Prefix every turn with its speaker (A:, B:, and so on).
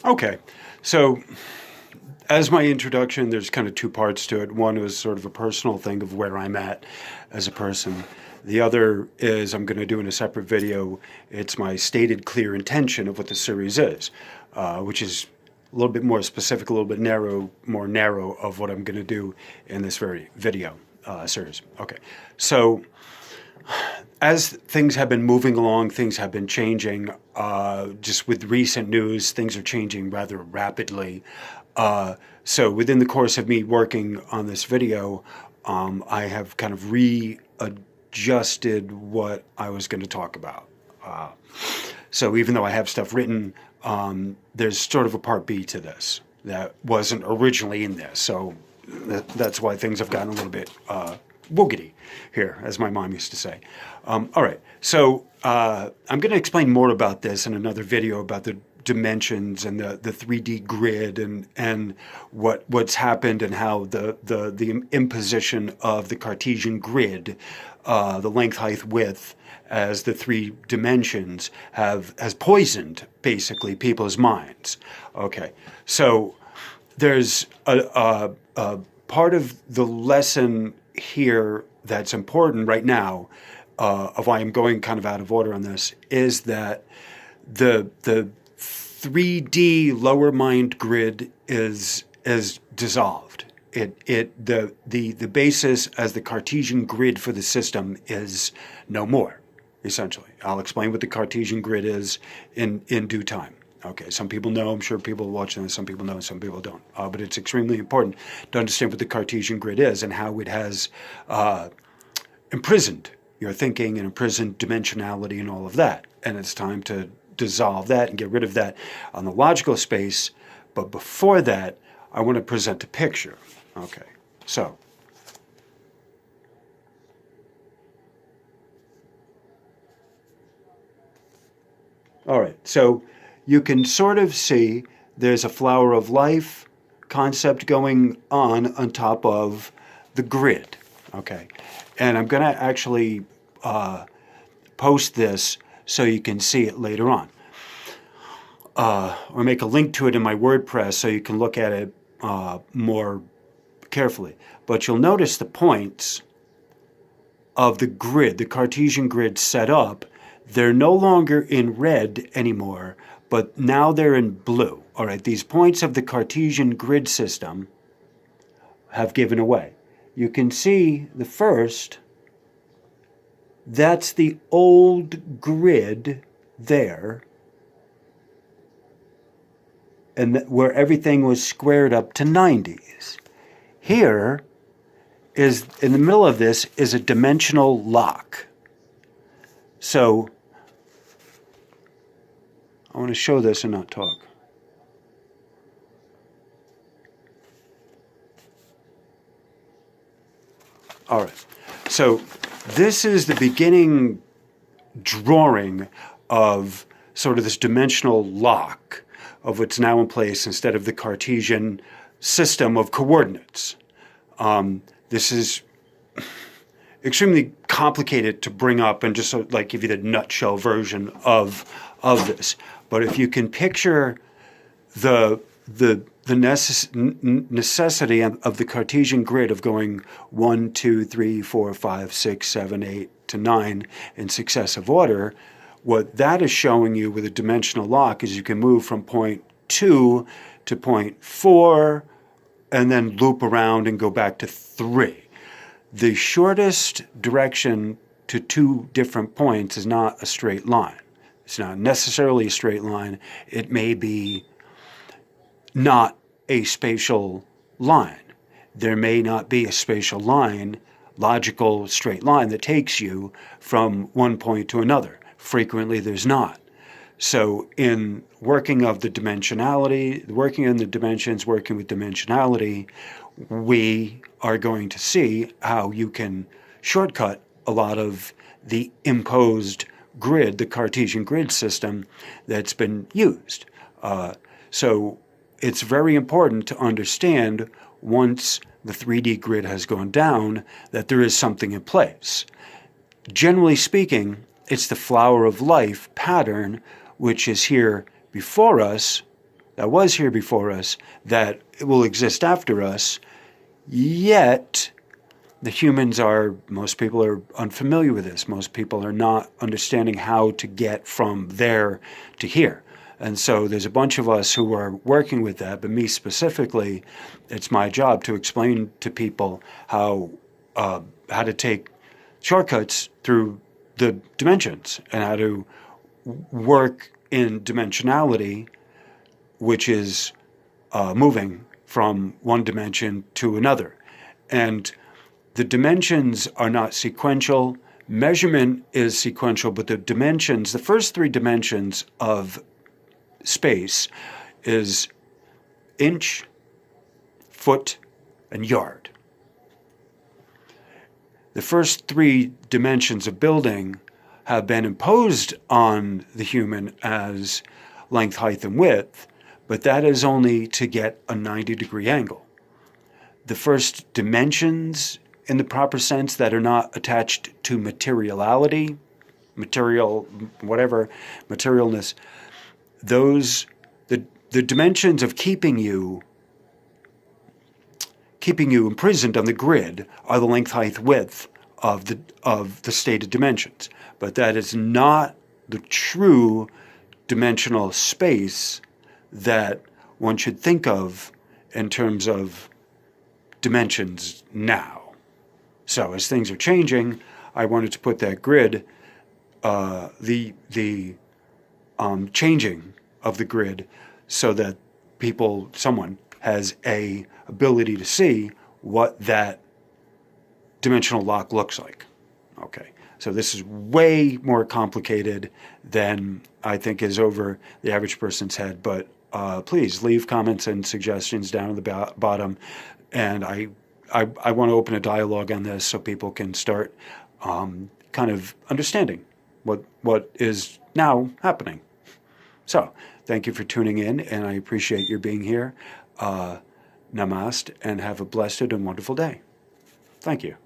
A: Okay, so as my introduction, there's kind of two parts to it. One is sort of a personal thing of where I'm at as a person. The other is I'm going to do in a separate video. It's my stated clear intention of what the series is, which is a little bit more specific, a little bit narrow, more narrow of what I'm going to do in this very video series. Okay, so as things have been moving along, things have been changing. Just with recent news, things are changing rather rapidly. So within the course of me working on this video, I have kind of readjusted what I was going to talk about. So even though I have stuff written, there's sort of a part B to this that wasn't originally in this. So that's why things have gotten a little bit woogity here, as my mom used to say. All right, so I'm going to explain more about this in another video about the dimensions and the 3D grid and what's happened and how the imposition of the Cartesian grid, the length, height, width, as the three dimensions has poisoned basically people's minds. Okay, so there's a part of the lesson here that's important right now, of why I'm going kind of out of order on this, is that the 3D lower mind grid is dissolved. The basis as the Cartesian grid for the system is no more, essentially. I'll explain what the Cartesian grid is in due time. Okay, some people know, I'm sure people watching this, some people know, some people don't. But it's extremely important to understand what the Cartesian grid is and how it has imprisoned your thinking and imprisoned dimensionality and all of that. And it's time to dissolve that and get rid of that on the logical space. But before that, I want to present a picture. Okay, so all right, so you can sort of see there's a flower of life concept going on top of the grid. Okay, and I'm going to actually post this so you can see it later on, or make a link to it in my WordPress so you can look at it more carefully. But you'll notice the points of the grid, the Cartesian grid set up, they're no longer in red anymore, but now they're in blue. All right, these points of the Cartesian grid system have given away. You can see the first, that's the old grid there, and where everything was squared up to 90s. Here is, in the middle of this, is a dimensional lock. So I want to show this and not talk. All right, so this is the beginning drawing of sort of this dimensional lock of what's now in place instead of the Cartesian system of coordinates. This is extremely complicated to bring up and just like give you the nutshell version of this. But if you can picture the necessity of the Cartesian grid of going 1, 2, 3, 4, 5, 6, 7, 8 to 9 in successive order, what that is showing you with a dimensional lock is you can move from point 2 to point 4 and then loop around and go back to 3. The shortest direction to two different points is not a straight line. It's not necessarily a straight line. It may be not a spatial line. There may not be a spatial line, logical straight line that takes you from one point to another. Frequently there's not. So in working of the dimensionality, working in the dimensions, working with dimensionality, we are going to see how you can shortcut a lot of the imposed grid, the Cartesian grid system that's been used. So it's very important to understand once the 3D grid has gone down that there is something in place. Generally speaking, it's the flower of life pattern which is here before us, that was here before us that will exist after us, yet most people are unfamiliar with this. Most people are not understanding how to get from there to here. And so there's a bunch of us who are working with that, but me specifically, it's my job to explain to people how to take shortcuts through the dimensions and how to work in dimensionality, which is moving from one dimension to another. And the dimensions are not sequential. Measurement is sequential, but the dimensions, the first three dimensions of space is inch, foot, and yard. The first three dimensions of building have been imposed on the human as length, height, and width, but that is only to get a 90-degree angle. The first dimensions in the proper sense that are not attached to materiality, materialness, the dimensions of keeping you imprisoned on the grid are the length, height, width of the stated dimensions. But that is not the true dimensional space that one should think of in terms of dimensions now. So as things are changing, I wanted to put that grid, the changing of the grid, so that someone has a ability to see what that dimensional lock looks like. Okay, so this is way more complicated than I think is over the average person's head, but please leave comments and suggestions down at the bottom, and I want to open a dialogue on this so people can start kind of understanding what is now happening. So thank you for tuning in, and I appreciate your being here. Namaste, and have a blessed and wonderful day. Thank you.